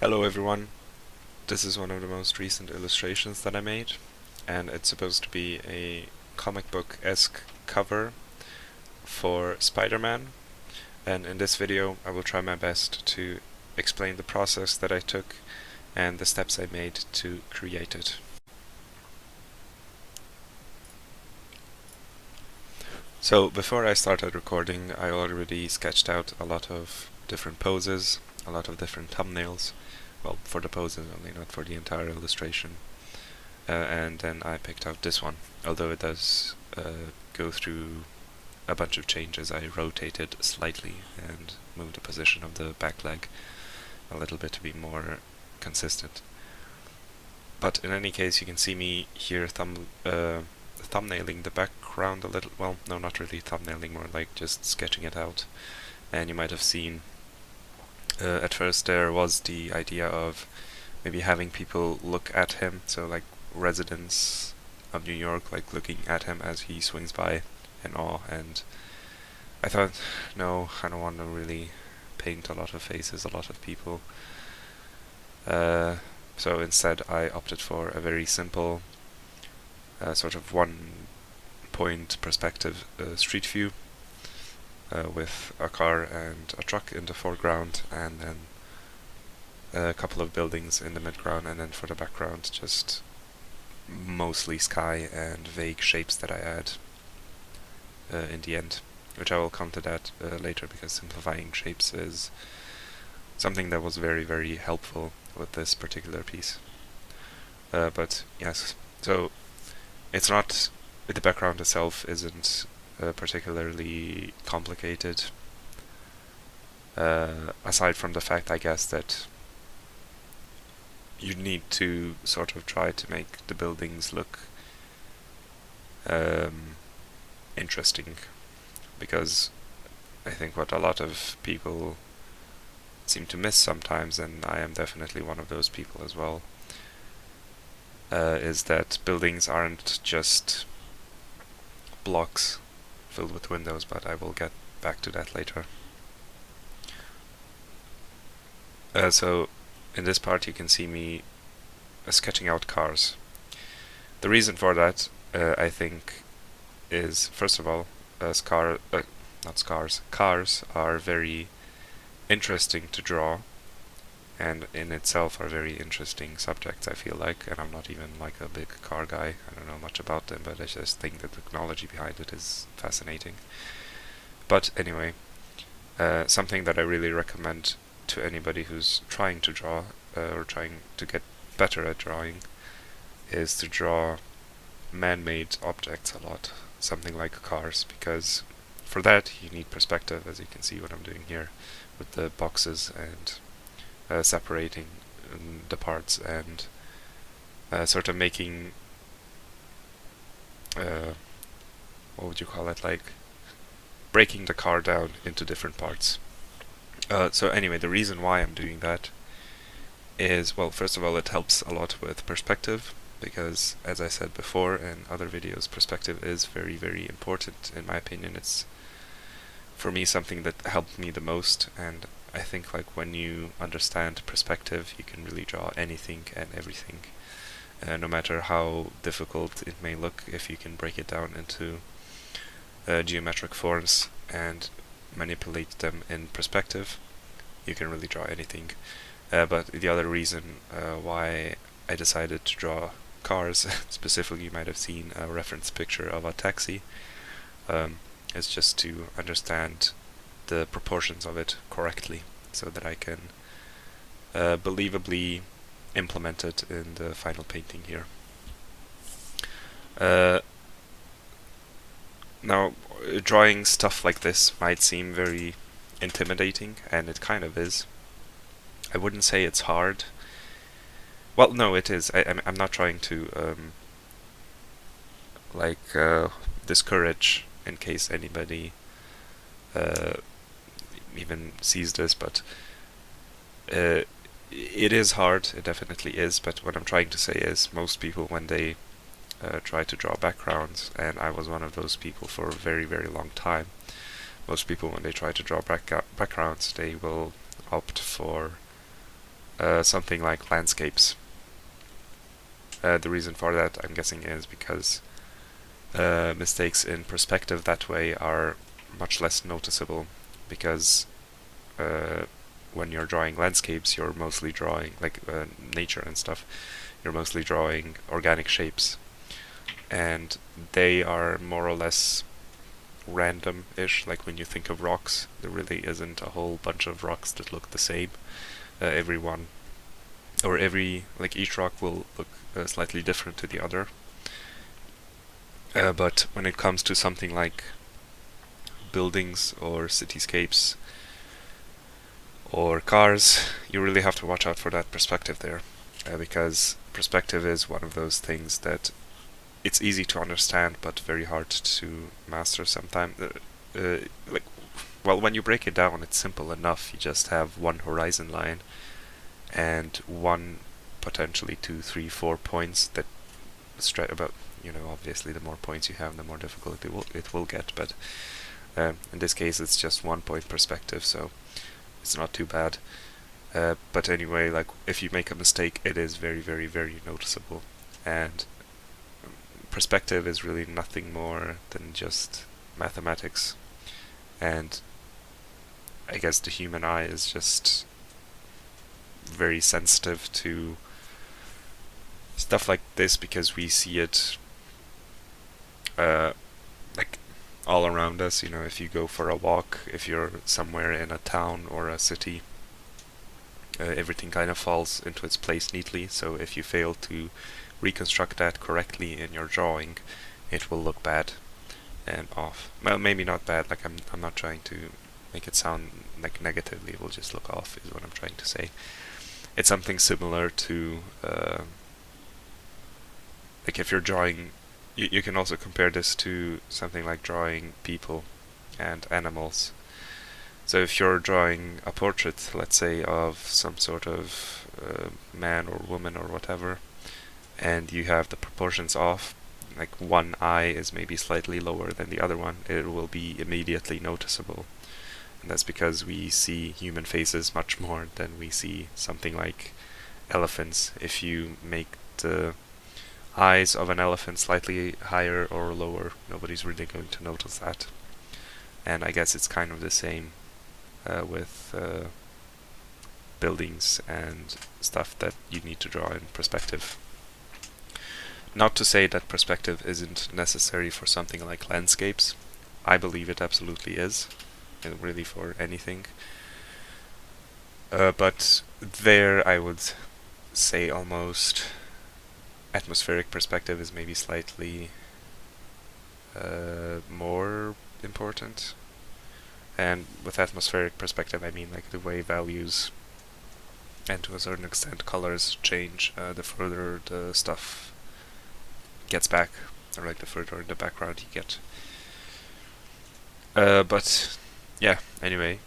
Hello everyone, this is one of the most recent illustrations that I made, and it's supposed to be a comic book-esque cover for Spider-Man, and in this video I will try my best to explain the process that I took and the steps I made to create it. So before I started recording, I already sketched out a lot of different poses, a lot of different thumbnails. Well, for the poses only, not for the entire illustration. And then I picked out this one, although it does go through a bunch of changes. I rotated slightly and moved the position of the back leg a little bit to be more consistent. But in any case, you can see me here thumbnailing the background a little. Well, no, not really thumbnailing, more like just sketching it out. And you might have seen at first there was the idea of maybe having people look at him, so like residents of New York like looking at him as he swings by in awe, and I thought, no, I don't want to really paint a lot of faces, a lot of people. So instead I opted for a very simple sort of one-point perspective street view with a car and a truck in the foreground, and then a couple of buildings in the midground, and then for the background just mostly sky and vague shapes that I add in the end, which I will come to that later, because simplifying shapes is something that was very, very helpful with this particular piece. But yes, so it's not, the background itself isn't particularly complicated, aside from the fact, I guess, that you need to sort of try to make the buildings look interesting, because I think what a lot of people seem to miss sometimes, and I am definitely one of those people as well, is that buildings aren't just blocks filled with windows, but I will get back to that later. So in this part you can see me sketching out cars. The reason for that, I think, is, first of all, cars are very interesting to draw, and in itself are very interesting subjects, I feel like, and I'm not even like a big car guy, I don't know much about them, but I just think the technology behind it is fascinating. But anyway, something that I really recommend to anybody who's trying to draw, or trying to get better at drawing, is to draw man-made objects a lot, something like cars, because for that you need perspective, as you can see what I'm doing here with the boxes and separating the parts, and sort of making what would you call it, like breaking the car down into different parts. So anyway, the reason why I'm doing that is, well, first of all, it helps a lot with perspective, because as I said before in other videos, perspective is very, very important in my opinion. It's, for me, something that helped me the most, and I think like when you understand perspective, you can really draw anything and everything, no matter how difficult it may look. If you can break it down into geometric forms and manipulate them in perspective, you can really draw anything. But the other reason why I decided to draw cars, specifically you might have seen a reference picture of a taxi, is just to understand the proportions of it correctly, so that I can believably implement it in the final painting here. Now, drawing stuff like this might seem very intimidating, and it kind of is. I wouldn't say it's hard. Well, no, it is. I'm not trying to discourage in case anybody even sees this, but it is hard, it definitely is. But what I'm trying to say is, most people, when they try to draw backgrounds, and I was one of those people for a very, very long time, most people, when they try to draw backgrounds, they will opt for something like landscapes. The reason for that, I'm guessing, is because mistakes in perspective that way are much less noticeable, because when you're drawing landscapes, you're mostly drawing, like nature and stuff, you're mostly drawing organic shapes, and they are more or less random-ish. Like when you think of rocks, there really isn't a whole bunch of rocks that look the same. Like each rock will look slightly different to the other. But when it comes to something like buildings or cityscapes or cars, you really have to watch out for that perspective there, because perspective is one of those things that it's easy to understand but very hard to master sometimes. When you break it down, it's simple enough. You just have one horizon line and one, potentially 2, 3, 4 points that stretch about. Obviously, the more points you have, the more difficult it will get. But in this case, it's just 1 point perspective, so it's not too bad. But anyway, like if you make a mistake, it is very, very, very noticeable. And perspective is really nothing more than just mathematics. And I guess the human eye is just very sensitive to stuff like this, because we see it like all around us. If you go for a walk, if you're somewhere in a town or a city, everything kind of falls into its place neatly. So if you fail to reconstruct that correctly in your drawing, it will look bad and off. Well, maybe not bad, like I'm not trying to make it sound like negatively, it will just look off, is what I'm trying to say. It's something similar to like if you're drawing, you can also compare this to something like drawing people and animals. So if you're drawing a portrait, let's say, of some sort of man or woman or whatever, and you have the proportions off, like one eye is maybe slightly lower than the other one, it will be immediately noticeable. And that's because we see human faces much more than we see something like elephants. If you make the eyes of an elephant slightly higher or lower, nobody's really going to notice that. And I guess it's kind of the same with buildings and stuff that you need to draw in perspective. Not to say that perspective isn't necessary for something like landscapes. I believe it absolutely is, and really for anything. But there I would say almost atmospheric perspective is maybe slightly more important. And with atmospheric perspective, I mean like the way values and to a certain extent colors change the further the stuff gets back, or like the further in the background you get. But yeah, anyway,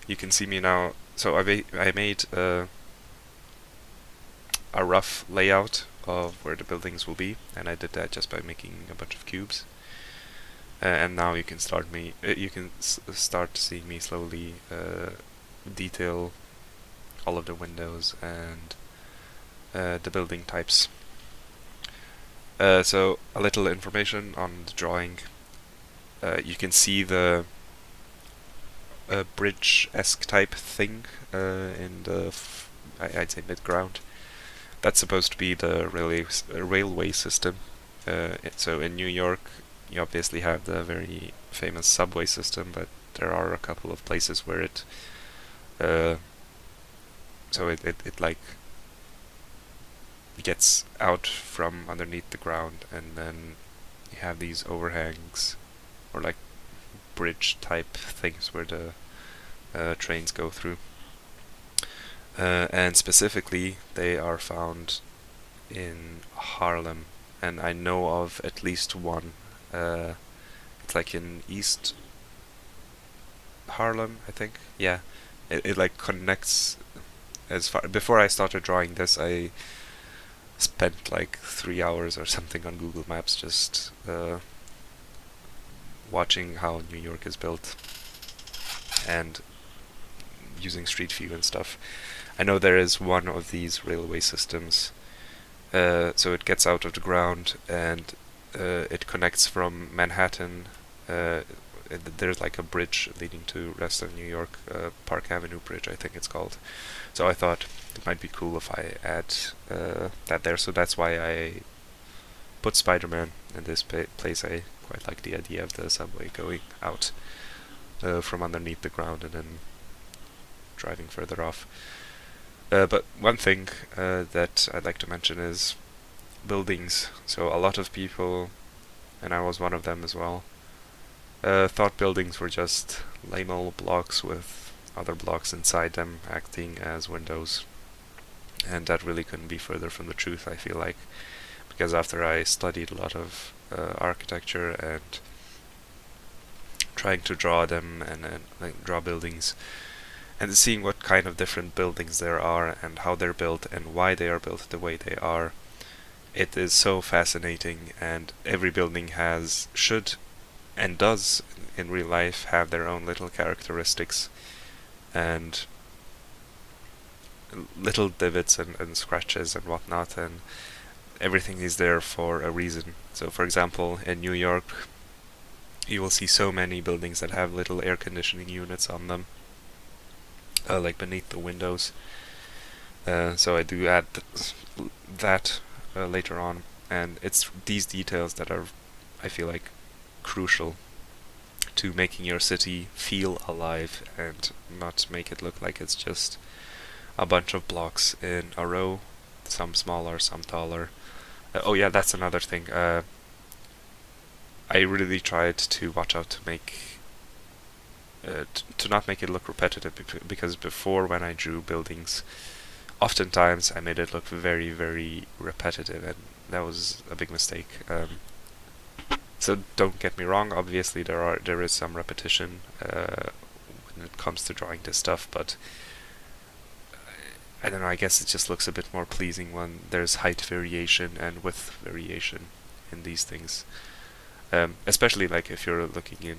you can see me now. So I made a rough layout of where the buildings will be, and I did that just by making a bunch of cubes. And now you can start seeing me slowly detail all of the windows and the building types. So a little information on the drawing. You can see the bridge-esque type thing in the I'd say mid-ground. That's supposed to be the railway system. So in New York, you obviously have the very famous subway system, but there are a couple of places where it like gets out from underneath the ground, and then you have these overhangs or like bridge type things where the trains go through. And specifically, they are found in Harlem, and I know of at least one. It's like in East Harlem, I think. Yeah, it like connects as far. Before I started drawing this, I spent like 3 hours or something on Google Maps just watching how New York is built and using Street View and stuff. I know there is one of these railway systems, so it gets out of the ground and it connects from Manhattan. There's like a bridge leading to rest of New York, Park Avenue Bridge, I think it's called. So I thought it might be cool if I add that there. So that's why I put Spider-Man in this place. I quite like the idea of the subway going out from underneath the ground and then driving further off. But one thing that I'd like to mention is buildings. So a lot of people, and I was one of them as well, thought buildings were just lame old blocks with other blocks inside them acting as windows. And that really couldn't be further from the truth, I feel like. Because after I studied a lot of architecture and trying to draw them and like draw buildings, and seeing what kind of different buildings there are and how they're built and why they are built the way they are, it is so fascinating. And every building should and does in real life have their own little characteristics and little divots and scratches and whatnot, and everything is there for a reason. So for example, in New York you will see so many buildings that have little air conditioning units on them, like beneath the windows. So I do add that later on, and it's these details that are, I feel like, crucial to making your city feel alive and not make it look like it's just a bunch of blocks in a row, some smaller, some taller. Oh yeah, that's another thing. I really tried to watch out to make to not make it look repetitive, because before, when I drew buildings, oftentimes I made it look very, very repetitive, and that was a big mistake. So don't get me wrong, obviously there is some repetition when it comes to drawing this stuff, but I don't know, I guess it just looks a bit more pleasing when there's height variation and width variation in these things. Especially like if you're looking in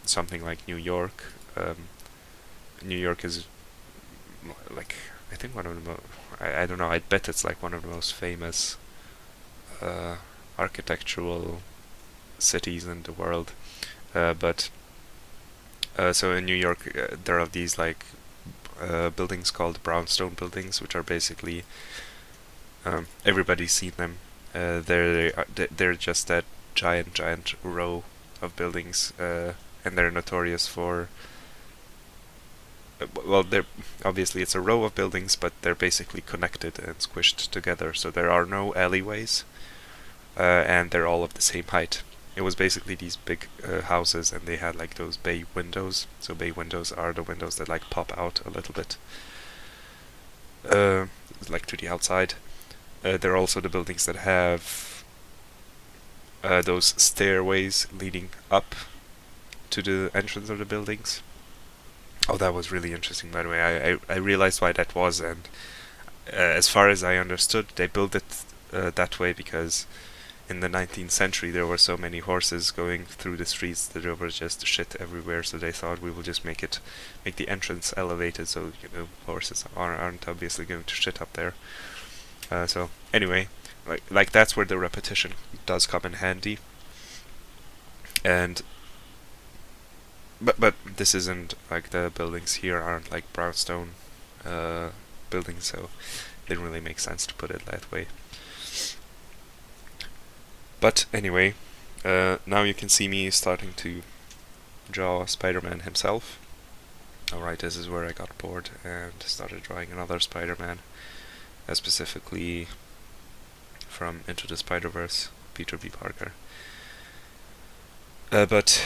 something like New York. New York is like, I think one of the I don't know, I bet it's like one of the most famous architectural cities in the world. But so in New York there are these like buildings called Brownstone Buildings, which are basically everybody's seen them. They're just that giant row of buildings, and they're notorious for. Well, they're obviously it's a row of buildings, but they're basically connected and squished together, so there are no alleyways, and they're all of the same height. It was basically these big houses, and they had like those bay windows. So bay windows are the windows that like pop out a little bit, like to the outside. They're also the buildings that have those stairways leading up to the entrance of the buildings. Oh, that was really interesting, by the way. I realized why that was, and as far as I understood, they built it that way because in the 19th century there were so many horses going through the streets that there was just shit everywhere, so they thought we will just make the entrance elevated, so horses aren't obviously going to shit up there. So anyway, like that's where the repetition does come in handy. And but this isn't like, the buildings here aren't like brownstone buildings, so it didn't really make sense to put it that way. But anyway, now you can see me starting to draw Spider-Man himself. Alright, this is where I got bored and started drawing another Spider-Man, specifically from Into the Spider-Verse, Peter B. Parker. But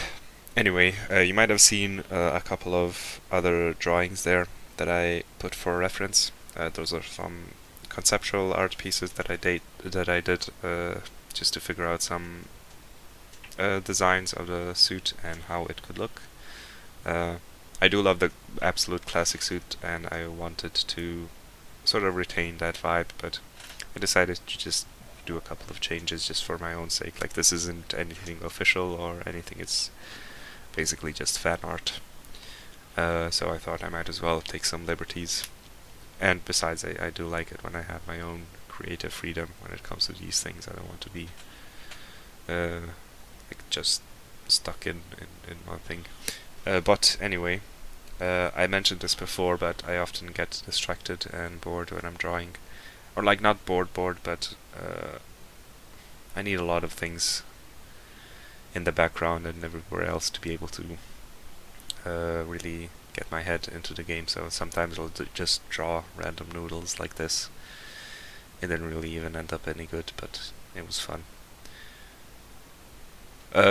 anyway, you might have seen a couple of other drawings there that I put for reference. Those are some conceptual art pieces that I did just to figure out some designs of the suit and how it could look. I do love the absolute classic suit, and I wanted to sort of retain that vibe, but I decided to just do a couple of changes just for my own sake. Like, this isn't anything official or anything, it's basically just fan art. So I thought I might as well take some liberties And besides, I do like it when I have my own creative freedom when it comes to these things. I don't want to be like just stuck in one thing. But anyway, I mentioned this before, but I often get distracted and bored when I'm drawing. Or like not bored, but I need a lot of things in the background and everywhere else to be able to really get my head into the game. So sometimes I'll just draw random noodles like this. It didn't really even end up any good, but it was fun.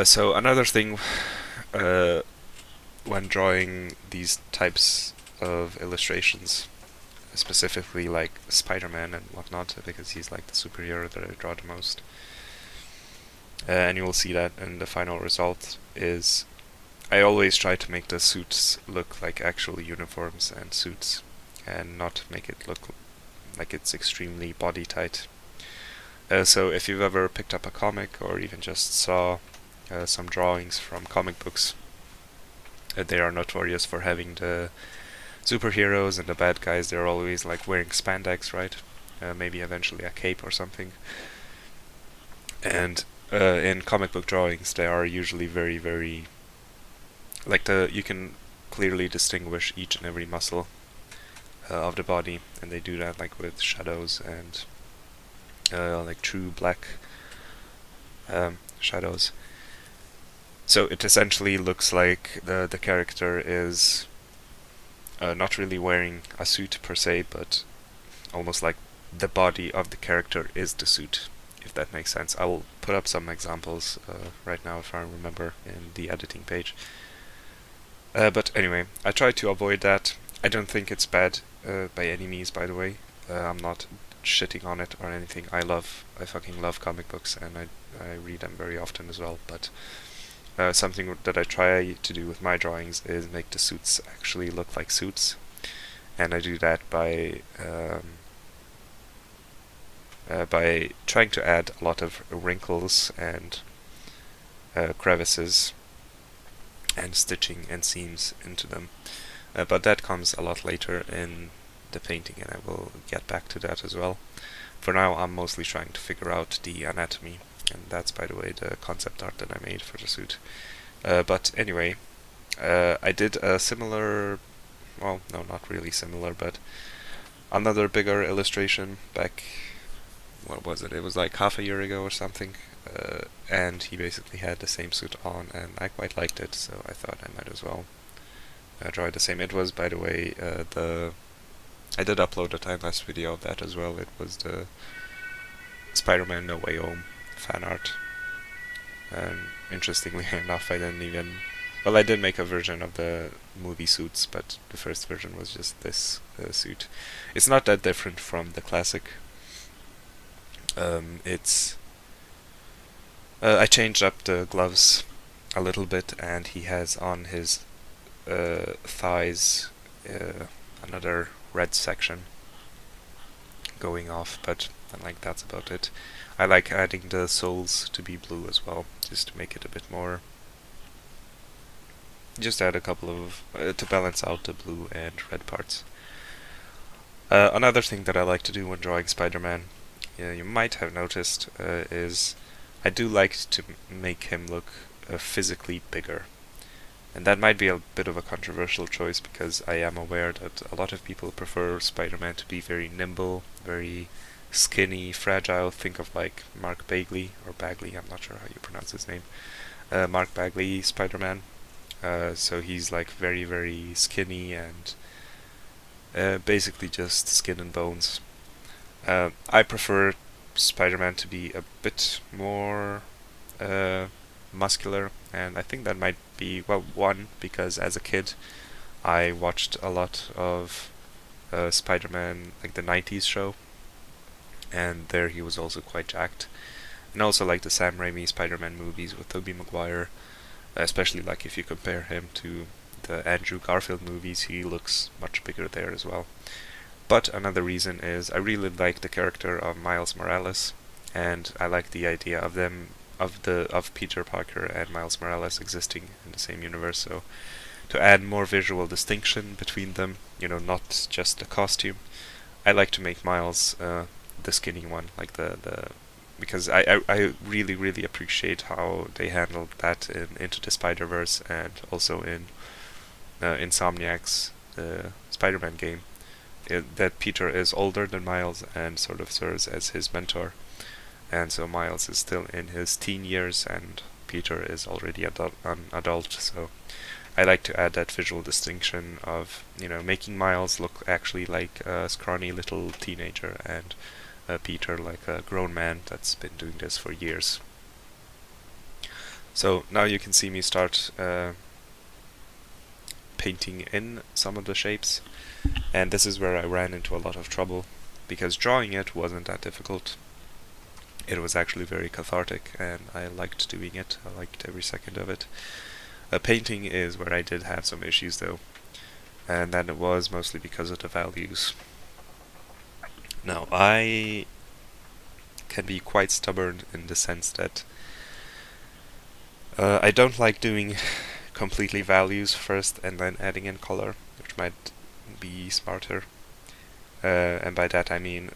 So another thing when drawing these types of illustrations, specifically like Spider-Man and whatnot, because he's like the superhero that I draw the most, and you will see that in the final result, is I always try to make the suits look like actual uniforms and suits, and not make it look like it's extremely body tight. So if you've ever picked up a comic or even just saw some drawings from comic books, they are notorious for having the superheroes and the bad guys, they're always like wearing spandex, right? Maybe eventually a cape or something. And in comic book drawings, they are usually very, very like you can clearly distinguish each and every muscle of the body, and they do that like with shadows and like true black shadows. So it essentially looks like the character is not really wearing a suit per se, but almost like the body of the character is the suit, if that makes sense. I will put up some examples right now if I remember in the editing page. But anyway, I try to avoid that. I don't think it's bad by any means, by the way. I'm not shitting on it or anything. I fucking love comic books, and I read them very often as well, but something that I try to do with my drawings is make the suits actually look like suits, and I do that by trying to add a lot of wrinkles and crevices and stitching and seams into them. But that comes a lot later in the painting, and I will get back to that as well. For now, I'm mostly trying to figure out the anatomy, and that's, by the way, the concept art that I made for the suit. But anyway, I did a similar, well, no, not really similar, but another bigger illustration back, what was it? It was like half a year ago or something, and he basically had the same suit on, and I quite liked it, so I thought I might as well draw the same. It was, by the way, I did upload a time-lapse video of that as well. It was the Spider-Man No Way Home fan art. And interestingly enough, I didn't even... Well, I did make a version of the movie suits, but the first version was just this suit. It's not that different from the classic. I changed up the gloves a little bit, and he has on his thighs another red section going off, but like that's about it. I like adding the soles to be blue as well, just to make it a bit more, just add a couple of to balance out the blue and red parts. Another thing that I like to do when drawing Spider-Man, you might have noticed, is I do like to make him look physically bigger. And that might be a bit of a controversial choice, because I am aware that a lot of people prefer Spider-Man to be very nimble, very skinny, fragile. Think of like Mark Bagley, or Bagley, I'm not sure how you pronounce his name. Mark Bagley Spider-Man. So he's like very, very skinny and basically just skin and bones. I prefer Spider-Man to be a bit more muscular, and I think that might be, well, one, because as a kid I watched a lot of Spider-Man, like the 90s show, and there he was also quite jacked. And also like the Sam Raimi Spider-Man movies with Tobey Maguire, especially like if you compare him to the Andrew Garfield movies, he looks much bigger there as well. But another reason is I really like the character of Miles Morales, and I like the idea of them, of Peter Parker and Miles Morales existing in the same universe. So to add more visual distinction between them, not just the costume, I like to make Miles the skinny one, like the because I really appreciate how they handled that in Into the Spider-Verse and also in Insomniac's Spider-Man game. That Peter is older than Miles and sort of serves as his mentor, and so Miles is still in his teen years and Peter is already an adult. So I like to add that visual distinction of, you know, making Miles look actually like a scrawny little teenager and Peter like a grown man that's been doing this for years. So now you can see me start painting in some of the shapes, and this is where I ran into a lot of trouble, because drawing it wasn't that difficult. It was actually very cathartic and I liked doing it. I liked every second of it. Painting is where I did have some issues though, and then it was mostly because of the values. Now, I can be quite stubborn in the sense that I don't like doing completely values first and then adding in color, which might be smarter. And by that I mean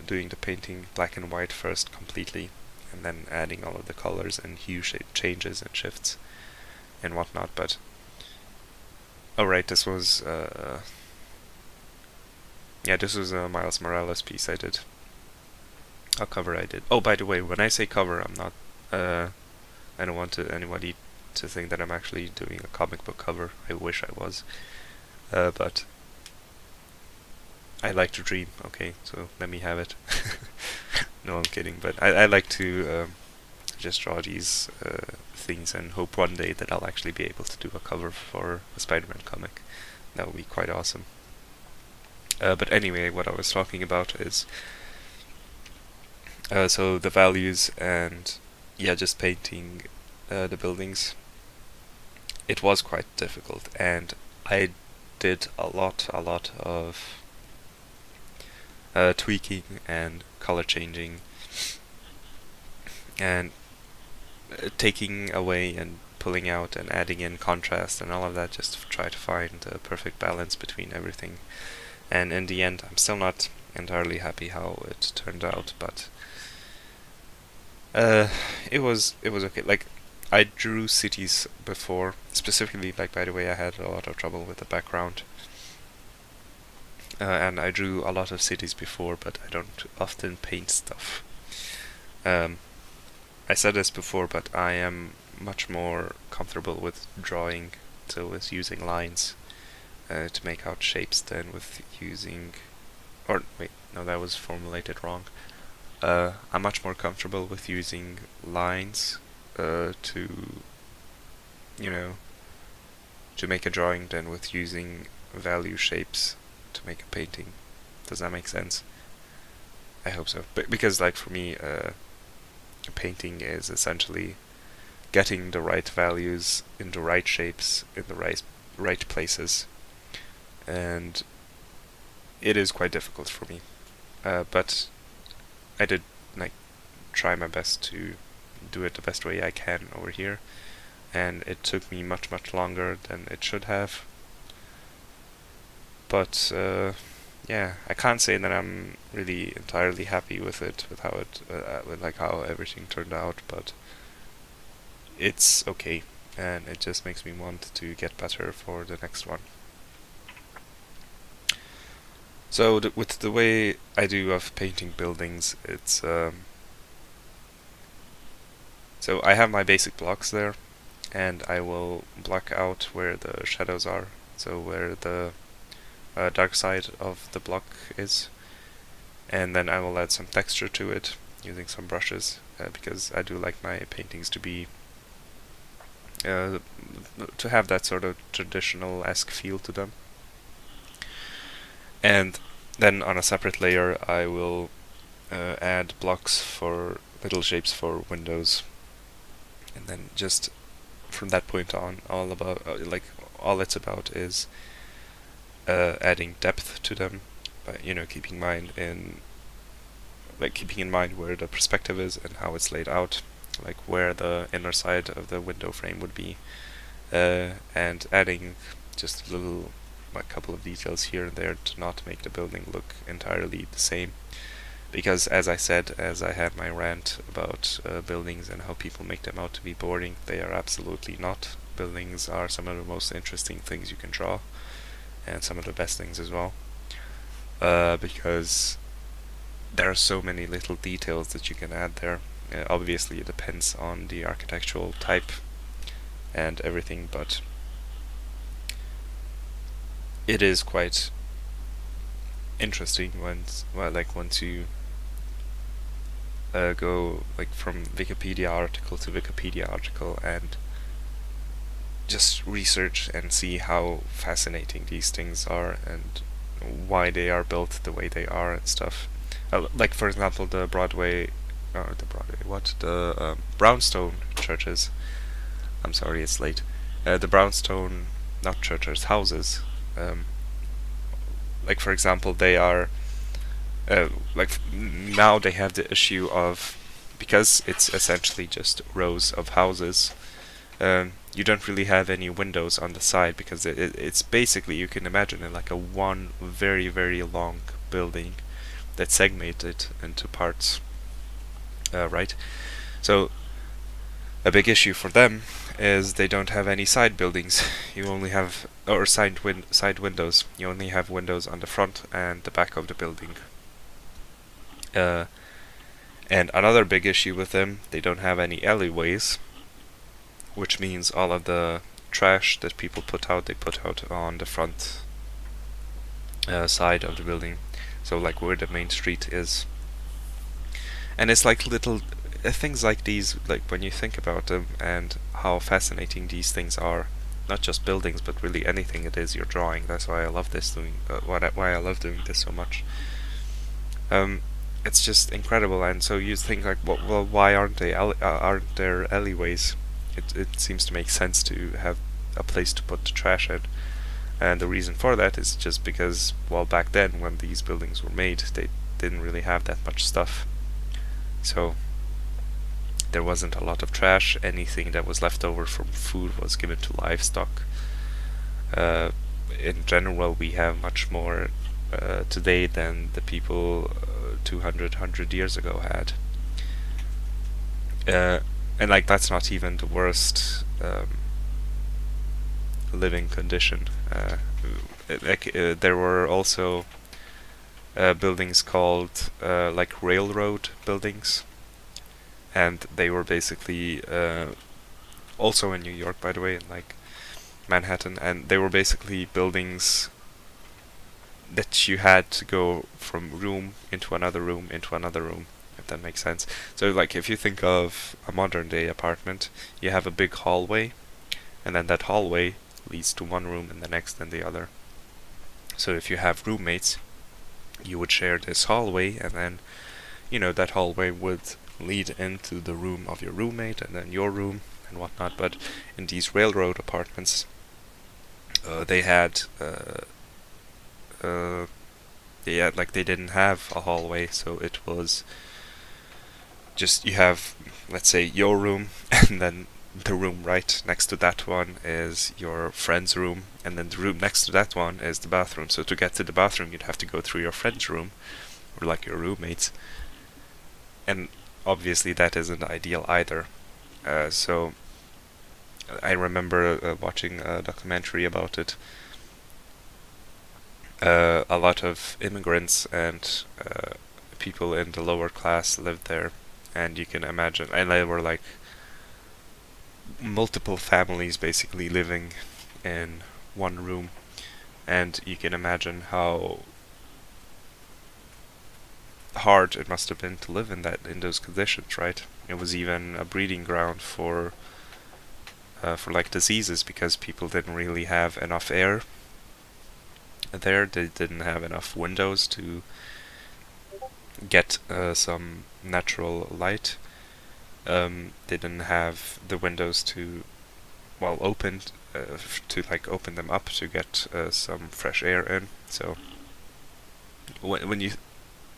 doing the painting black and white first completely, and then adding all of the colors and hue changes and shifts and whatnot. But alright, this was this was a Miles Morales piece I did. A cover I did. Oh, by the way, when I say cover, I'm not I don't want anybody to think that I'm actually doing a comic book cover. I wish I was. But I like to dream, okay, so let me have it. No, I'm kidding, but I like to just draw these things and hope one day that I'll actually be able to do a cover for a Spider-Man comic. That would be quite awesome. But anyway, what I was talking about is so the values and just painting the buildings. It was quite difficult, and I did a lot of tweaking and color changing and taking away and pulling out and adding in contrast and all of that, just to try to find the perfect balance between everything. And in the end, I'm still not entirely happy how it turned out, but it was okay. Like, I drew cities before, specifically, like, by the way, I had a lot of trouble with the background. And I drew a lot of cities before, but I don't often paint stuff. I said this before, but I am much more comfortable with drawing, so with using lines to make out shapes than with using... Or, wait, no, that was formulated wrong. I'm much more comfortable with using lines to, you know, to make a drawing than with using value shapes to make a painting. Does that make sense? I hope so. But because, like, for me, a painting is essentially getting the right values in the right shapes in the right places, and it is quite difficult for me. But I did, like, try my best to do it the best way I can over here, and it took me much longer than it should have. But yeah, I can't say that I'm really entirely happy with it, with how it, with like how everything turned out. But it's okay, and it just makes me want to get better for the next one. So with the way I do of painting buildings, it's so I have my basic blocks there, and I will block out where the shadows are, so where the dark side of the block is, and then I will add some texture to it using some brushes, because I do like my paintings to be to have that sort of traditional-esque feel to them. And then on a separate layer I will add blocks for little shapes for windows, and then just from that point on, all it's about is adding depth to them, but, you know, keeping in mind where the perspective is and how it's laid out, like where the inner side of the window frame would be, and adding just little a couple of details here and there to not make the building look entirely the same. Because, as I said, as I had my rant about buildings and how people make them out to be boring, they are absolutely not. Buildings are some of the most interesting things you can draw, and some of the best things as well. Because there are so many little details that you can add there. Obviously, it depends on the architectural type and everything, but it is quite interesting once you go like from Wikipedia article to Wikipedia article and just research and see how fascinating these things are and why they are built the way they are and stuff. Like, for example, the Brownstone churches. I'm sorry, it's late. The Brownstone, not churches, houses. Like, for example, they are now they have the issue of, because it's essentially just rows of houses, you don't really have any windows on the side, because it's basically, you can imagine it like a one very, very long building that's segmented into parts, right? So a big issue for them is they don't have any side buildings. You only have, or side windows. You only have windows on the front and the back of the building. And another big issue with them, they don't have any alleyways, which means all of the trash that people put out, they put out on the front side of the building, so like where the main street is. And it's like little things like these, like when you think about them and how fascinating these things are, not just buildings but really anything it is you're drawing. That's why I love why I love doing this so much. It's just incredible. And so you think like, well, why aren't there alleyways? It seems to make sense to have a place to put the trash in. And the reason for that is just because, well, back then when these buildings were made, they didn't really have that much stuff. So there wasn't a lot of trash. Anything that was left over from food was given to livestock. In general, we have much more today than the people 100 years ago had. And like, that's not even the worst living condition. There were also buildings called like railroad buildings, and they were basically also in New York, by the way, in like Manhattan, and they were basically buildings that you had to go from room into another room into another room, if that makes sense. So like, if you think of a modern day apartment, you have a big hallway, and then that hallway leads to one room and the next and the other. So if you have roommates, you would share this hallway, and then, you know, that hallway would lead into the room of your roommate and then your room and whatnot. But in these railroad apartments, they had like, they didn't have a hallway, so it was just, you have, let's say, your room, and then the room right next to that one is your friend's room, and then the room next to that one is the bathroom. So to get to the bathroom, you'd have to go through your friend's room, or like your roommate's, and obviously that isn't ideal either. So I remember watching a documentary about it. A lot of immigrants and people in the lower class lived there, and you can imagine, and they were like multiple families basically living in one room, and you can imagine how hard it must have been to live in those conditions, right? It was even a breeding ground for like diseases, because people didn't really have enough air there. They didn't have enough windows to get some natural light. They didn't have the windows to, well, open to like open them up to get some fresh air in. So when you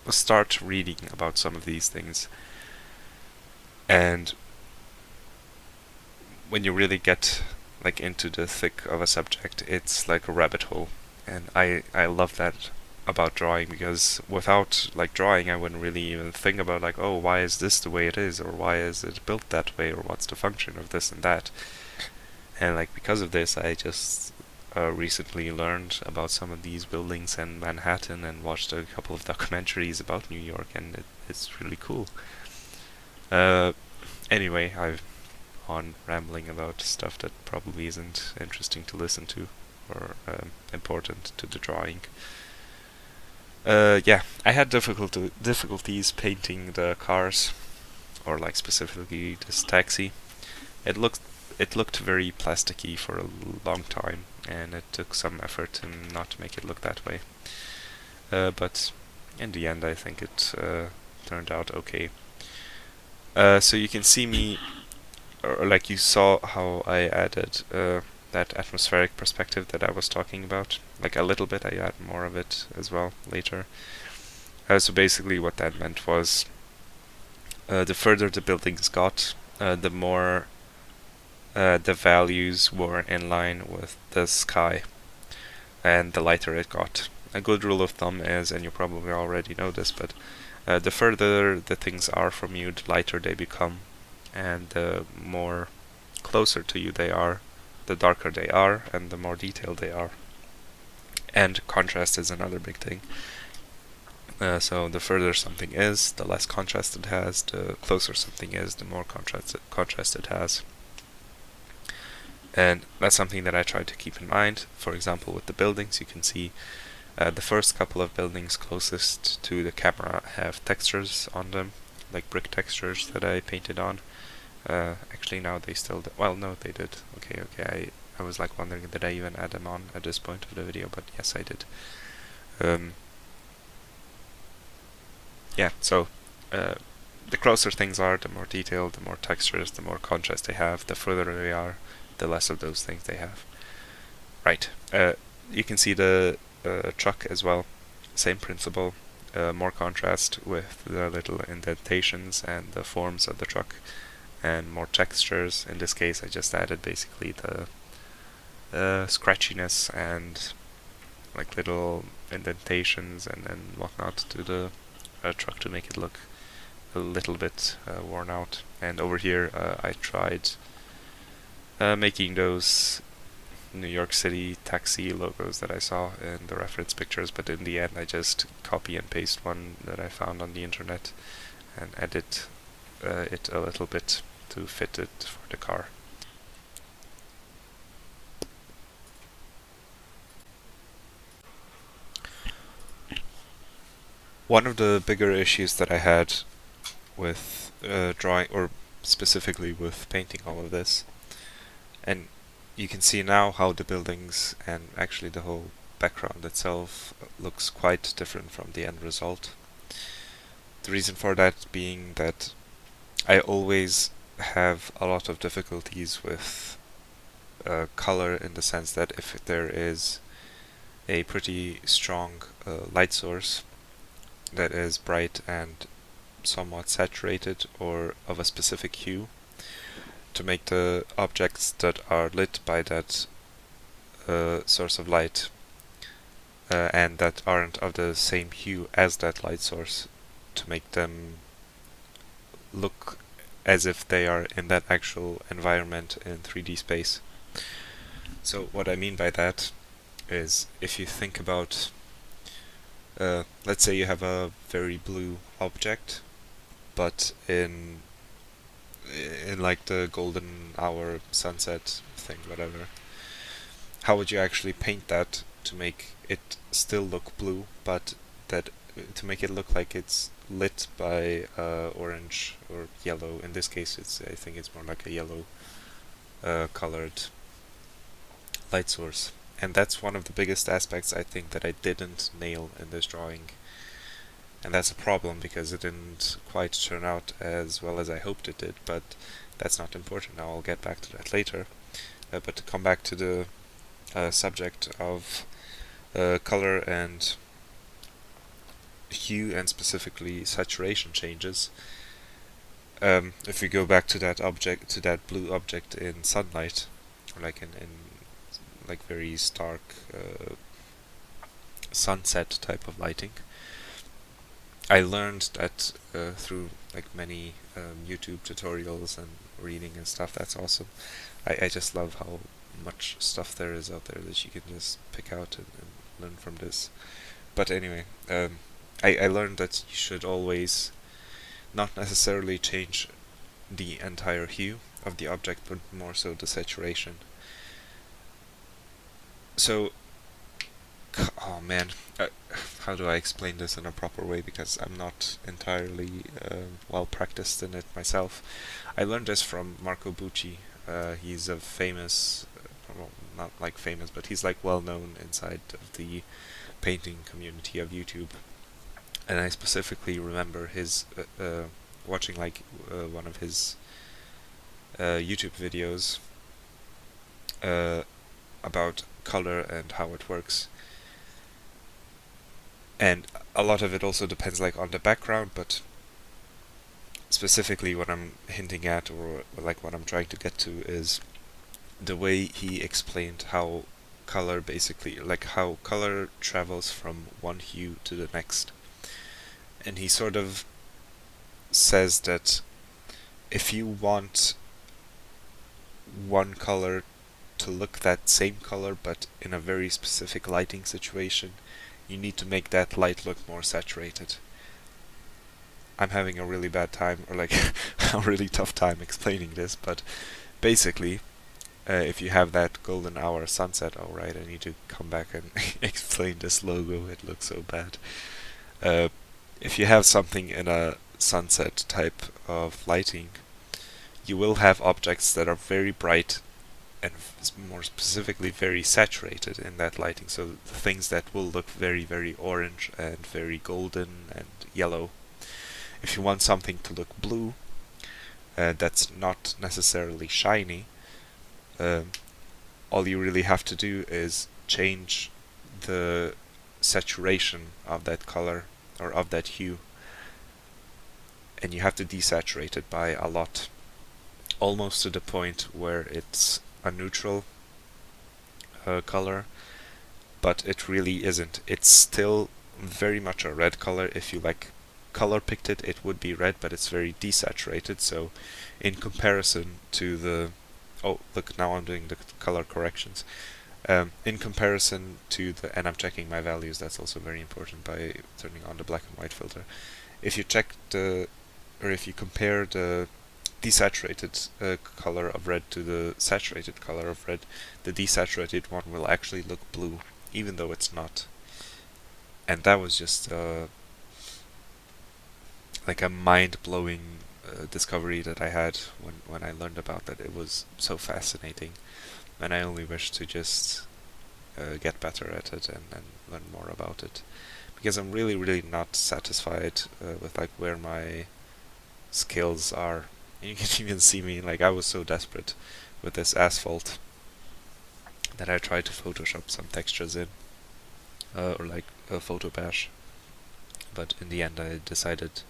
start reading about some of these things, and when you really get like into the thick of a subject, it's like a rabbit hole. And I love that about drawing, because without like drawing I wouldn't really even think about like, oh, why is this the way it is, or why is it built that way, or what's the function of this and that. And like because of this I just recently learned about some of these buildings in Manhattan and watched a couple of documentaries about New York, and it's really cool. Anyway, I've on rambling about stuff that probably isn't interesting to listen to or important to the drawing. Yeah, I had difficulties painting the cars, or like specifically this taxi. It looked very plasticky for a long time, and it took some effort to not make it look that way. But in the end, I think it turned out okay. So you can see me, or like you saw how I added that atmospheric perspective that I was talking about. Like a little bit, I add more of it as well later. So basically what that meant was the further the buildings got, the more the values were in line with the sky, and the lighter it got. A good rule of thumb is, and you probably already know this, but the further the things are from you, the lighter they become, and the more closer to you they are, the darker they are, and the more detailed they are. And contrast is another big thing. So the further something is, the less contrast it has. The closer something is, the more contrast it has. And that's something that I try to keep in mind. For example, with the buildings, you can see the first couple of buildings closest to the camera have textures on them, like brick textures that I painted on. Actually, now they still well, no, they did. Okay. I was like wondering, did I even add them on at this point of the video? But yes, I did. Yeah, so the closer things are, the more detailed, the more textures, the more contrast they have. The further they are, the less of those things they have. Right. You can see the truck as well. Same principle. More contrast with the little indentations and the forms of the truck, and more textures. In this case, I just added basically the scratchiness and like little indentations and whatnot to the truck to make it look a little bit worn out. And over here I tried making those New York City taxi logos that I saw in the reference pictures, but in the end I just copy and paste one that I found on the internet and edit it a little bit to fit it for the car. One of the bigger issues that I had with drawing, or specifically with painting all of this, and you can see now how the buildings and actually the whole background itself looks quite different from the end result. The reason for that being that I always have a lot of difficulties with color, in the sense that if there is a pretty strong light source that is bright and somewhat saturated or of a specific hue, to make the objects that are lit by that source of light and that aren't of the same hue as that light source, to make them look as if they are in that actual environment in 3D space. So what I mean by that is, if you think about let's say you have a very blue object, but in like the golden hour sunset thing, whatever, how would you actually paint that to make it still look blue, but that to make it look like it's lit by orange or yellow? In this case, I think it's more like a yellow colored light source. And that's one of the biggest aspects I think that I didn't nail in this drawing. And that's a problem, because it didn't quite turn out as well as I hoped it did, but that's not important now, I'll get back to that later. But to come back to the subject of color and hue, and specifically saturation changes, if we go back to that object, to that blue object in sunlight, or like in like very stark sunset type of lighting. I learned that through like many YouTube tutorials and reading and stuff. That's awesome. I just love how much stuff there is out there that you can just pick out and learn from this. But anyway, I learned that you should always not necessarily change the entire hue of the object, but more so the saturation. So, oh man, how do I explain this in a proper way, because I'm not entirely well practiced in it myself. I learned this from Marco Bucci. He's a famous, well, not like famous, but he's like well known inside of the painting community of YouTube. And I specifically remember his watching like one of his YouTube videos about color and how it works. And a lot of it also depends like on the background, but specifically what I'm hinting at, or like what I'm trying to get to, is the way he explained how color basically, like how color travels from one hue to the next. And he sort of says that if you want one color to look that same color but in a very specific lighting situation, you need to make that light look more saturated. I'm having a really bad time, or like a really tough time explaining this, but basically, if you have that golden hour sunset, oh right, I need to come back and explain this logo, it looks so bad. If you have something in a sunset type of lighting, you will have objects that are very bright and more specifically very saturated in that lighting. So the things that will look very, very orange and very golden and yellow. If you want something to look blue, that's not necessarily shiny, all you really have to do is change the saturation of that color or of that hue, and you have to desaturate it by a lot, almost to the point where it's a neutral color, but it really isn't. It's still very much a red color. If you like color picked it, it would be red, but it's very desaturated. So in comparison to the, oh look, now I'm doing the color corrections. In comparison to the, and I'm checking my values, that's also very important by turning on the black and white filter. If you check the, or if you compare the desaturated color of red to the saturated color of red, the desaturated one will actually look blue, even though it's not. And that was just like a mind-blowing discovery that I had when I learned about that. It was so fascinating, and I only wish to just get better at it and learn more about it, because I'm really, really not satisfied with like where my skills are. And you can even see me, like I was so desperate with this asphalt that I tried to Photoshop some textures in, or like a photo bash, but in the end I decided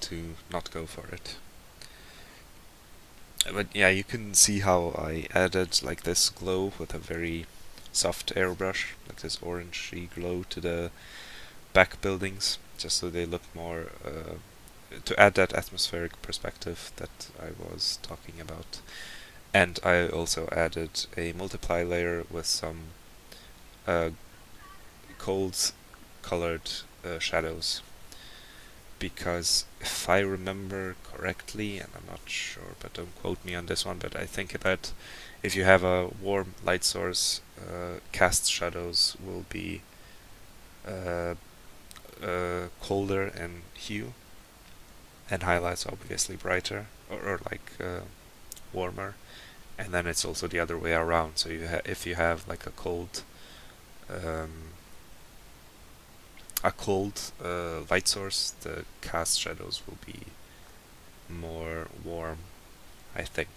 to not go for it. But yeah, you can see how I added like this glow with a very soft airbrush, like this orangey glow to the back buildings, just so they look more to add that atmospheric perspective that I was talking about. And I also added a multiply layer with some cold colored shadows, because if I remember correctly, and I'm not sure, but don't quote me on this one, but I think that if you have a warm light source, cast shadows will be colder in hue, and highlights obviously brighter, or like warmer, and then it's also the other way around. So if you have like a cold light source, the cast shadows will be more warm, I think.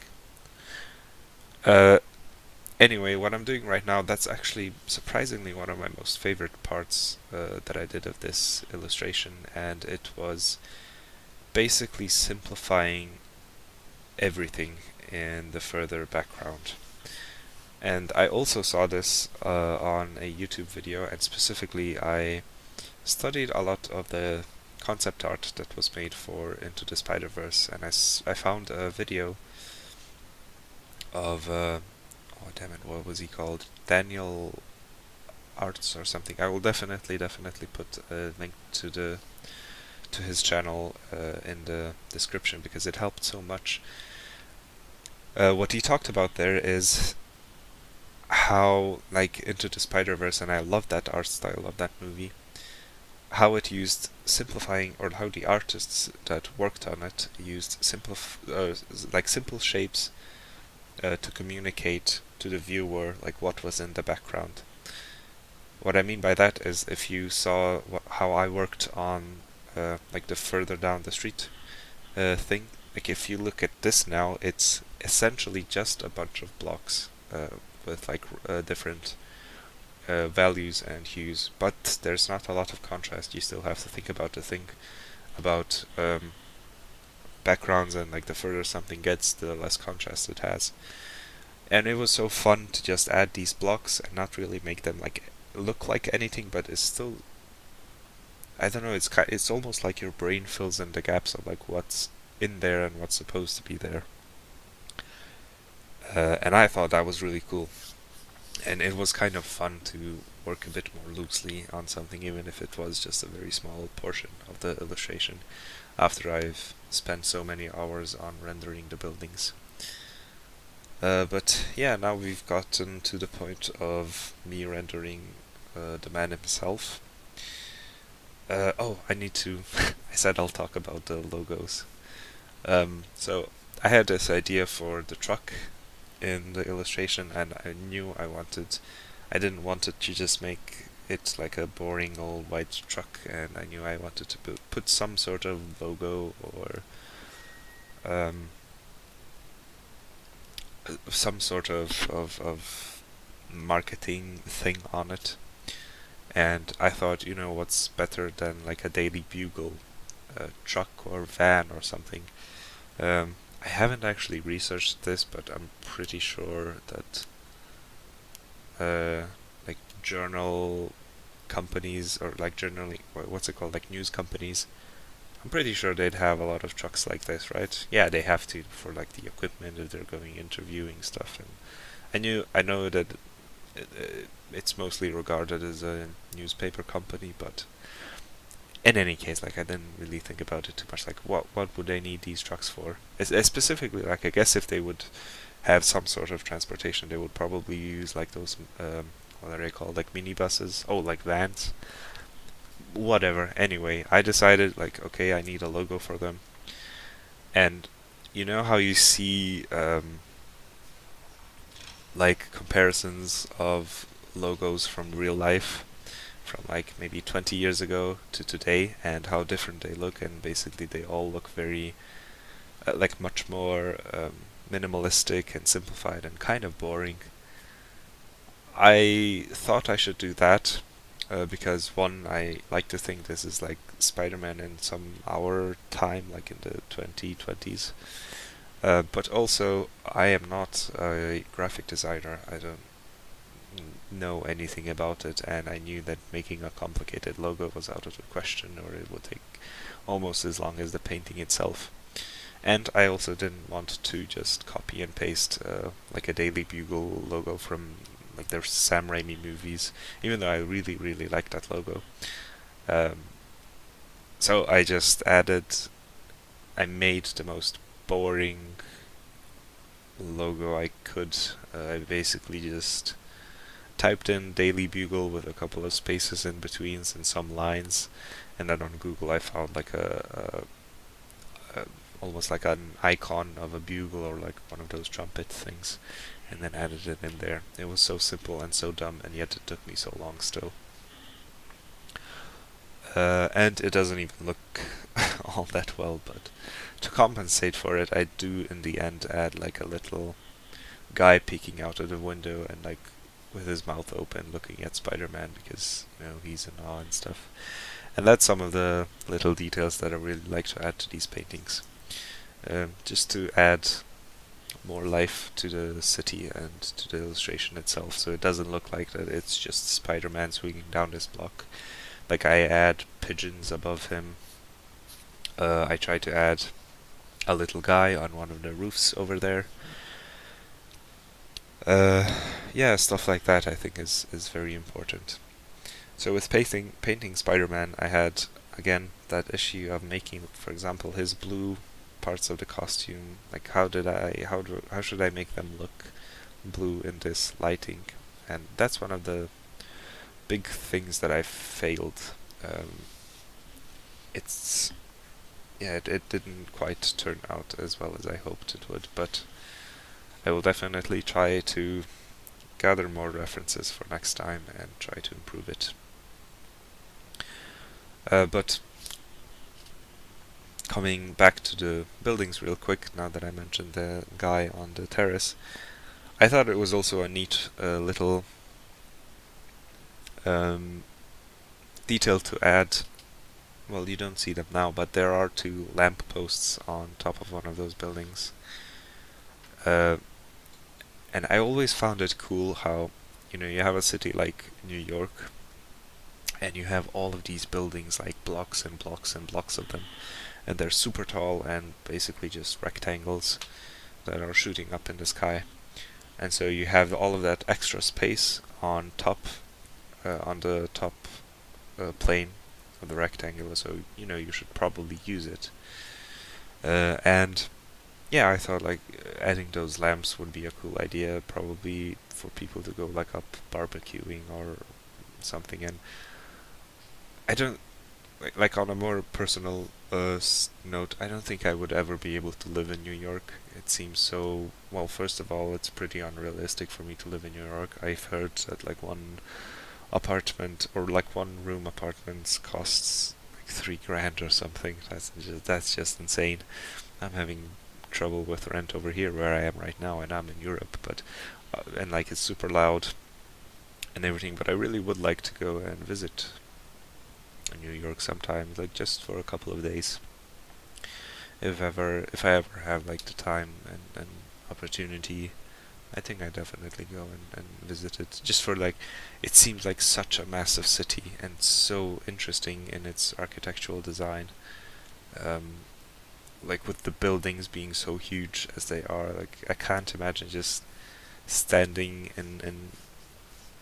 Anyway, what I'm doing right now, that's actually surprisingly one of my most favorite parts that I did of this illustration, and it was basically simplifying everything in the further background. And I also saw this on a YouTube video, and specifically I studied a lot of the concept art that was made for Into the Spider-Verse, and I found a video of oh damn it, what was he called? Daniel Arts or something. I will definitely put a link to his channel in the description because it helped so much. What he talked about there is how, like, Into the Spider-Verse, and I love that art style of that movie, how it used simplifying, or how the artists that worked on it used simple shapes to communicate to the viewer like what was in the background. What I mean by that is if you saw how I worked on like the further down the street thing, like if you look at this now, it's essentially just a bunch of blocks with like different values and hues, but there's not a lot of contrast. You still have to think about backgrounds, and like the further something gets, the less contrast it has. And it was so fun to just add these blocks and not really make them like look like anything, but it's still, I don't know, it's almost like your brain fills in the gaps of like what's in there and what's supposed to be there. And I thought that was really cool. And it was kind of fun to work a bit more loosely on something, even if it was just a very small portion of the illustration, after I've spent so many hours on rendering the buildings. But yeah, now we've gotten to the point of me rendering the man himself. Oh, I need to... I said I'll talk about the logos. So I had this idea for the truck in the illustration, and I knew I didn't want it to just make it like a boring old white truck, and I knew I wanted to put some sort of logo or some sort of marketing thing on it. And I thought, you know, what's better than like a Daily Bugle truck or van or something. I haven't actually researched this, but I'm pretty sure that like journal companies, or like what's it called, like news companies, I'm pretty sure they'd have a lot of trucks like this, right? Yeah, they have to for like the equipment if they're going interviewing stuff. And I know that it's mostly regarded as a newspaper company, but in any case, like I didn't really think about it too much. Like, what would they need these trucks for? Specifically, like I guess if they would have some sort of transportation, they would probably use like those what are they called? Like minibuses? Oh, like vans. Whatever. Anyway, I decided like, okay, I need a logo for them. And you know how you see like comparisons of logos from real life, from like maybe 20 years ago to today, and how different they look, and basically they all look very like much more minimalistic and simplified and kind of boring. I thought I should do that because one, I like to think this is like Spider-Man in our time, like in the 2020s. But also, I am not a graphic designer. I don't know anything about it, and I knew that making a complicated logo was out of the question, or it would take almost as long as the painting itself. And I also didn't want to just copy and paste like a Daily Bugle logo from like their Sam Raimi movies, even though I really, really like that logo. Um, so I made the most boring logo I could. I basically just typed in Daily Bugle with a couple of spaces in betweens and some lines, and then on Google I found like a almost like an icon of a bugle or like one of those trumpet things, and then added it in there. It was so simple and so dumb, and yet it took me so long still. And it doesn't even look all that well, but to compensate for it, I do in the end add like a little guy peeking out of the window and like with his mouth open looking at Spider-Man because, you know, he's in awe and stuff. And that's some of the little details that I really like to add to these paintings. Just to add more life to the city and to the illustration itself, so it doesn't look like that it's just Spider-Man swinging down this block. Like, I add pigeons above him. I try to add a little guy on one of the roofs over there. Yeah, stuff like that I think is very important. So with painting Spider-Man, I had again that issue of making, for example, his blue parts of the costume. Like, how should I make them look blue in this lighting? And that's one of the big things that I failed. It's yeah, it didn't quite turn out as well as I hoped it would, but I will definitely try to gather more references for next time and try to improve it. But coming back to the buildings real quick, now that I mentioned the guy on the terrace, I thought it was also a neat little detail to add. Well, you don't see them now, but there are two lamp posts on top of one of those buildings. And I always found it cool how, you have a city like New York, and you have all of these buildings, like blocks and blocks and blocks of them, and they're super tall and basically just rectangles that are shooting up in the sky. And so you have all of that extra space on top, on the top plane of the rectangle, so you should probably use it. And yeah, I thought like adding those lamps would be a cool idea, probably for people to go like up barbecuing or something. And I don't like on a more personal note, I don't think I would ever be able to live in New York. It seems so, well, first of all, it's pretty unrealistic for me to live in New York. I've heard that like one apartment or like one room apartments costs like $3,000 or something. That's just insane. I'm having trouble with rent over here where I am right now, and I'm in Europe, but and like it's super loud and everything. But I really would like to go and visit New York sometime, like just for a couple of days. If I ever have like the time and opportunity, I think I definitely go and visit it. Just for like, it seems like such a massive city and so interesting in its architectural design. Like with the buildings being so huge as they are, like I can't imagine just standing in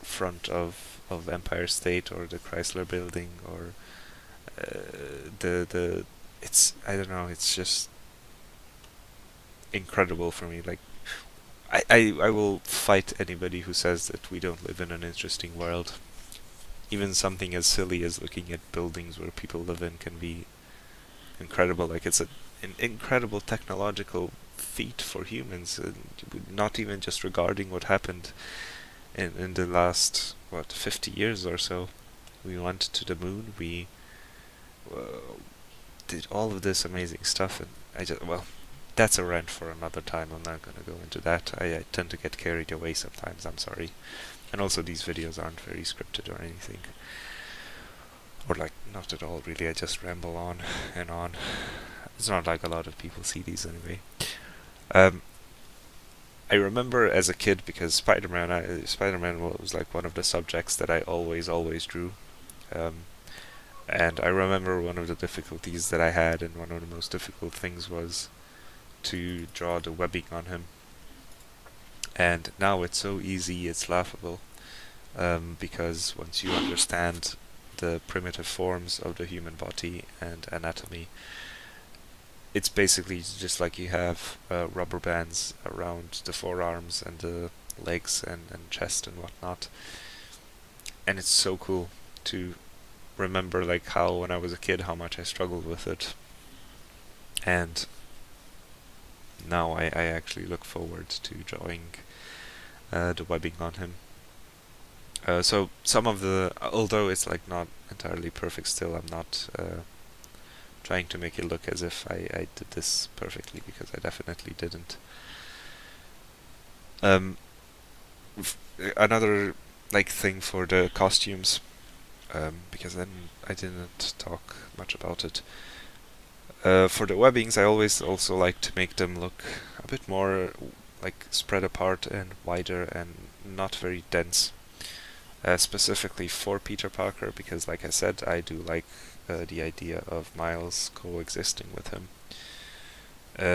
front of Empire State or the Chrysler Building or the it's, I don't know, it's just incredible for me. Like I will fight anybody who says that we don't live in an interesting world. Even something as silly as looking at buildings where people live in can be incredible. Like it's an incredible technological feat for humans, not even just regarding what happened in the last 50 years or so. We went to the moon, we did all of this amazing stuff, and that's a rant for another time. I'm not gonna go into that. I tend to get carried away sometimes, I'm sorry. And also these videos aren't very scripted or anything. Or like, not at all really, I just ramble on and on. It's not like a lot of people see these anyway. I remember as a kid, because Spider-Man was like one of the subjects that I always drew. And I remember one of the difficulties that I had, and one of the most difficult things was to draw the webbing on him. And now it's so easy, it's laughable, because once you understand the primitive forms of the human body and anatomy, it's basically just like you have rubber bands around the forearms and the legs and chest and whatnot. And it's so cool to remember like how when I was a kid how much I struggled with it. And now I actually look forward to drawing the webbing on him. So some of the, although it's like not entirely perfect still, I'm not trying to make it look as if I did this perfectly, because I definitely didn't. Another like thing for the costumes, because then I didn't talk much about it. For the webbings, I always also like to make them look a bit more like spread apart and wider and not very dense. Specifically for Peter Parker, because like I said, I do like the idea of Miles coexisting with him.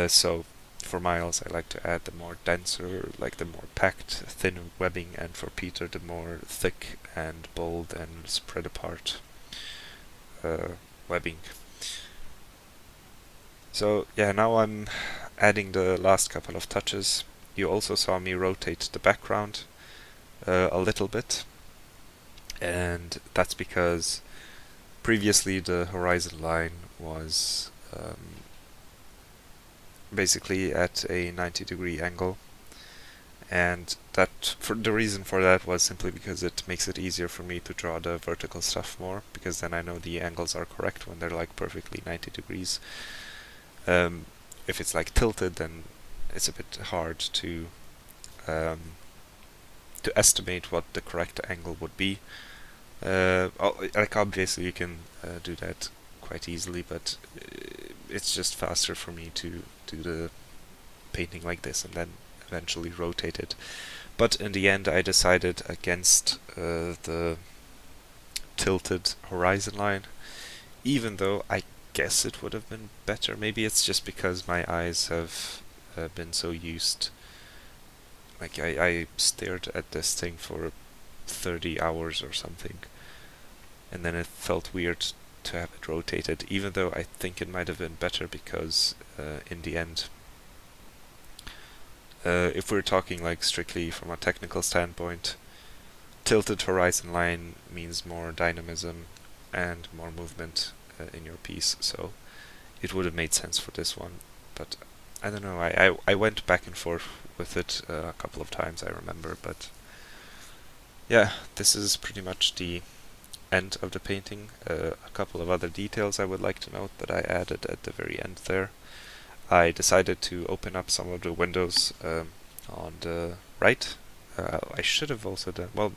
So for Miles, I like to add the more denser, like the more packed, thinner webbing, and for Peter, the more thick and bold and spread apart webbing. So yeah, now I'm adding the last couple of touches. You also saw me rotate the background a little bit, and that's because previously the horizon line was basically at a 90-degree angle, and the reason for that was simply because it makes it easier for me to draw the vertical stuff more, because then I know the angles are correct when they're like perfectly 90 degrees. If it's like tilted, then it's a bit hard to estimate what the correct angle would be. Like obviously you can do that quite easily, but it's just faster for me to do the painting like this and then eventually rotate it. But in the end I decided against the tilted horizon line, even though I guess it would have been better. Maybe it's just because my eyes have been so used. Like I stared at this thing for 30 hours or something, and then it felt weird to have it rotated, even though I think it might have been better because in the end, if we're talking like strictly from a technical standpoint, tilted horizon line means more dynamism and more movement in your piece, so it would have made sense for this one. But I don't know, I went back and forth with it a couple of times, I remember, but yeah, this is pretty much the end of the painting. A couple of other details I would like to note that I added at the very end there. I decided to open up some of the windows on the right. I should have also done, well,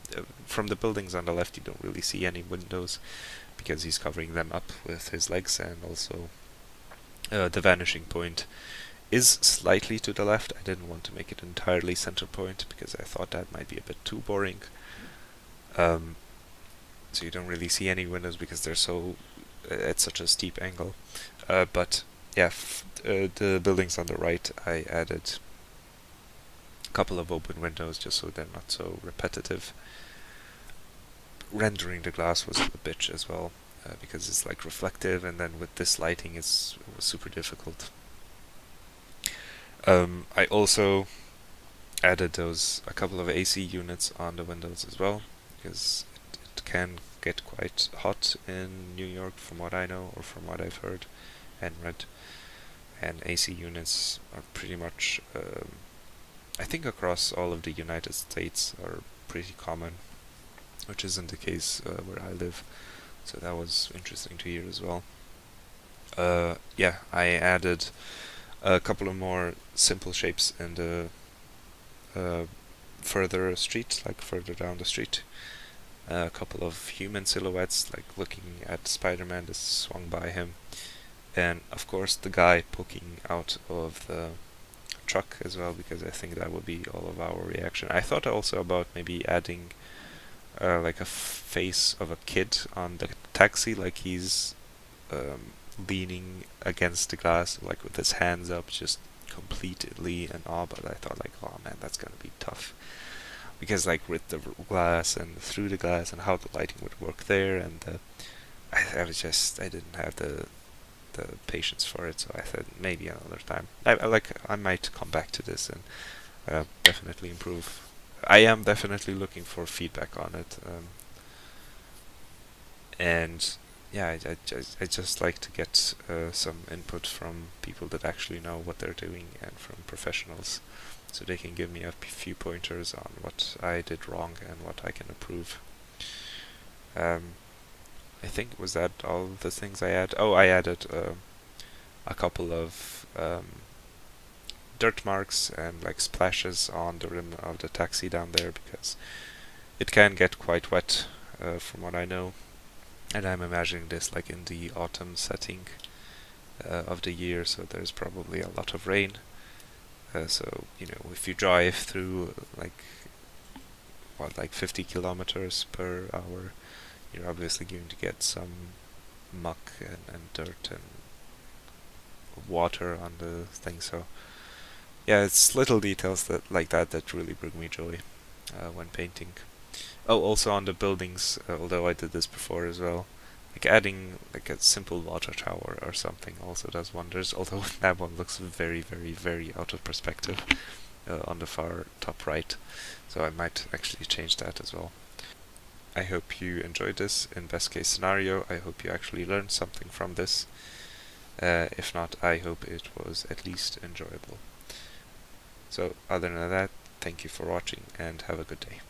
from the buildings on the left you don't really see any windows because he's covering them up with his legs, and also the vanishing point is slightly to the left. I didn't want to make it entirely center point because I thought that might be a bit too boring. So you don't really see any windows because they're so at such a steep angle. But yeah, the buildings on the right, I added a couple of open windows just so they're not so repetitive. Rendering the glass was a bitch as well, because it's like reflective, and then with this lighting it was super difficult. I also added a couple of AC units on the windows as well, because it can get quite hot in New York from what I know, or from what I've heard and read, and AC units are pretty much, I think across all of the United States, are pretty common, which isn't the case where I live, so that was interesting to hear as well. Yeah, I added a couple of more simple shapes in the further street, like further down the street. A couple of human silhouettes, like looking at Spider-Man that swung by him, and of course the guy poking out of the truck as well, because I think that would be all of our reaction. I thought also about maybe adding like a face of a kid on the taxi, like he's leaning against the glass, like with his hands up, just completely in awe. But I thought, like, oh man, that's gonna be tough, because like with the glass and through the glass and how the lighting would work there, and I didn't have the patience for it, so I said maybe another time. I might come back to this and definitely improve. I am definitely looking for feedback on it, and yeah, I just like to get some input from people that actually know what they're doing, and from professionals, so they can give me a few pointers on what I did wrong and what I can improve. I think, was that all the things I added? Oh, I added a couple of dirt marks and like splashes on the rim of the taxi down there, because it can get quite wet from what I know, and I'm imagining this like in the autumn setting of the year, so there's probably a lot of rain, So, you know, if you drive through like 50 kilometers per hour, you're obviously going to get some muck and dirt and water on the thing. So yeah, it's little details that really bring me joy when painting. Oh, also on the buildings, although I did this before as well, like adding like a simple water tower or something also does wonders. Although that one looks very, very, very out of perspective on the far top right, so I might actually change that as well. I hope you enjoyed this. In best case scenario, I hope you actually learned something from this. If not, I hope it was at least enjoyable. So, other than that, thank you for watching and have a good day.